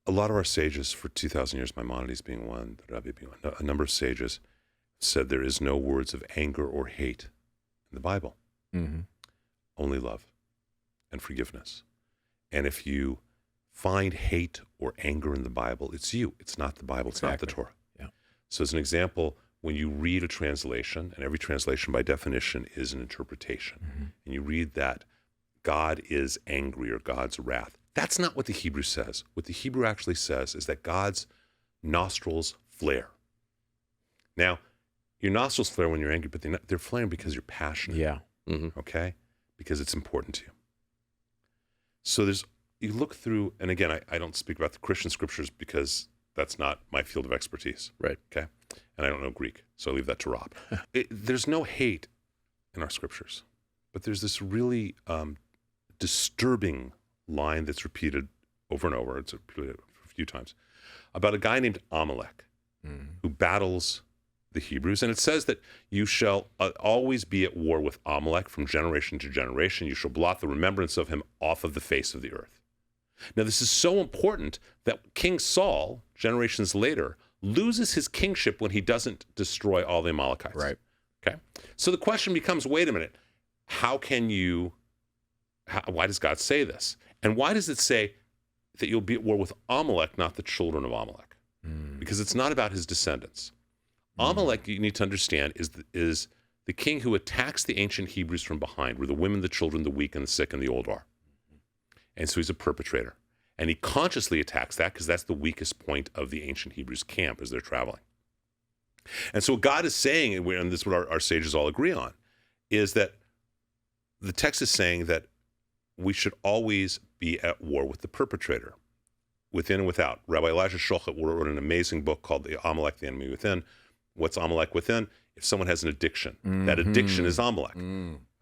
a lot of our sages for 2,000 years, Maimonides being one, the Rabbi being one, a number of sages said there is no words of anger or hate in the Bible. Mm-hmm. Only love and forgiveness. And if you find hate or anger in the Bible, it's you. It's not the Bible. It's not the Torah. Yeah. So as an example, when you read a translation, and every translation by definition is an interpretation, and you read that God is angry or God's wrath, that's not what the Hebrew says. What the Hebrew actually says is that God's nostrils flare. Now, your nostrils flare when you're angry, but they're flaring because you're passionate. Yeah. Okay? Because it's important to you. So you look through, and again, I don't speak about the Christian scriptures because that's not my field of expertise. Right. Okay? And I don't know Greek, so I leave that to Rob. There's no hate in our scriptures, but there's this really disturbing line that's repeated over and over. It's repeated a few times about a guy named Amalek who battles the Hebrews. And it says that you shall always be at war with Amalek from generation to generation. You shall blot the remembrance of him off of the face of the earth. Now, this is so important that King Saul, generations later, loses his kingship when he doesn't destroy all the Amalekites. Right. Okay. So the question becomes, wait a minute, why does God say this? And why does it say that you'll be at war with Amalek, not the children of Amalek? Because it's not about his descendants. Amalek, you need to understand, is the king who attacks the ancient Hebrews from behind, where the women, the children, the weak, and the sick, and the old are. And so he's a perpetrator. And he consciously attacks that because that's the weakest point of the ancient Hebrews' camp as they're traveling. And so what God is saying, and this is what our sages all agree on, is that the text is saying that we should always be at war with the perpetrator, within and without. Rabbi Elijah Shochet wrote an amazing book called The Amalek, the Enemy Within. What's Amalek within? If someone has an addiction, that addiction is Amalek.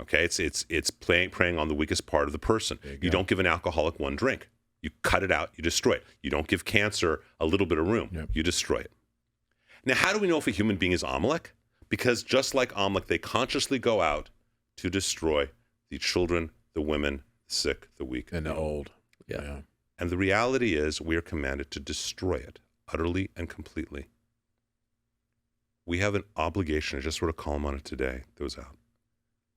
Okay, it's preying on the weakest part of the person. You don't give an alcoholic one drink. You cut it out, you destroy it. You don't give cancer a little bit of room, you destroy it. Now, how do we know if a human being is Amalek? Because just like Amalek, they consciously go out to destroy the children, the women, the sick, the weak, and the old. Yeah. And the reality is we are commanded to destroy it utterly and completely. We have an obligation. I just wrote a column on it today that was out.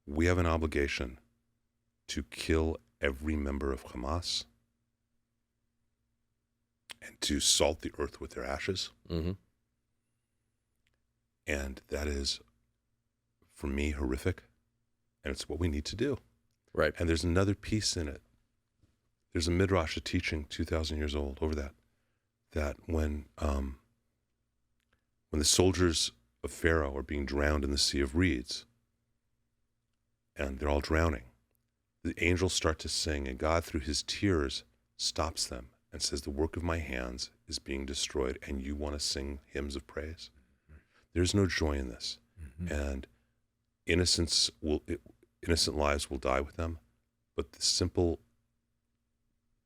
We have an obligation to kill every member of Hamas and to salt the earth with their ashes. And that is, for me, horrific. And it's what we need to do. Right. And there's another piece in it. There's a midrash, a teaching 2,000 years old over that when the soldiers of Pharaoh are being drowned in the Sea of Reeds, and they're all drowning, the angels start to sing, and God, through his tears, stops them and says, the work of my hands is being destroyed, and you want to sing hymns of praise? There's no joy in this. And innocent lives will die with them, but the simple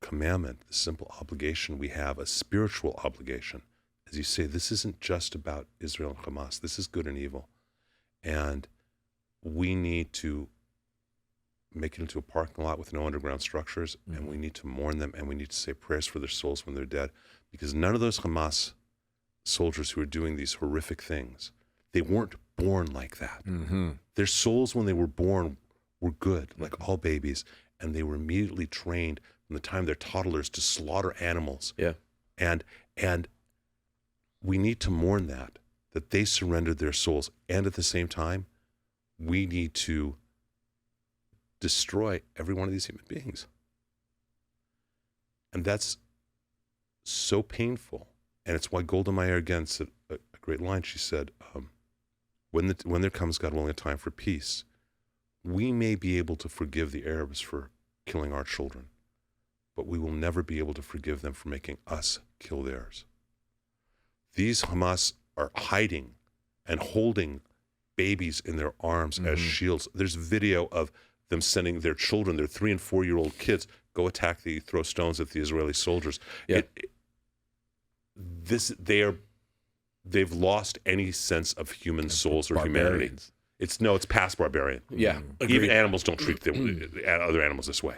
commandment, the simple obligation we have, a spiritual obligation, as you say, this isn't just about Israel and Hamas. This is good and evil. And we need to make it into a parking lot with no underground structures, and we need to mourn them, and we need to say prayers for their souls when they're dead, because none of those Hamas soldiers who are doing these horrific things, they weren't born like that. Their souls, when they were born, were good, like all babies, and they were immediately trained from the time they're toddlers to slaughter animals. Yeah. And we need to mourn that they surrendered their souls. And at the same time, we need to destroy every one of these human beings. And that's so painful. And it's why Golda Meir again said a great line. She said, when there comes, God willing, a time for peace, we may be able to forgive the Arabs for killing our children, but we will never be able to forgive them for making us kill theirs. These Hamas are hiding and holding babies in their arms as shields. There's video of them sending their children, their 3- and 4-year-old kids, throw stones at the Israeli soldiers. Yeah. They've lost any sense of human souls or humanity. It's past barbarian. Yeah. Even animals don't treat other animals this way.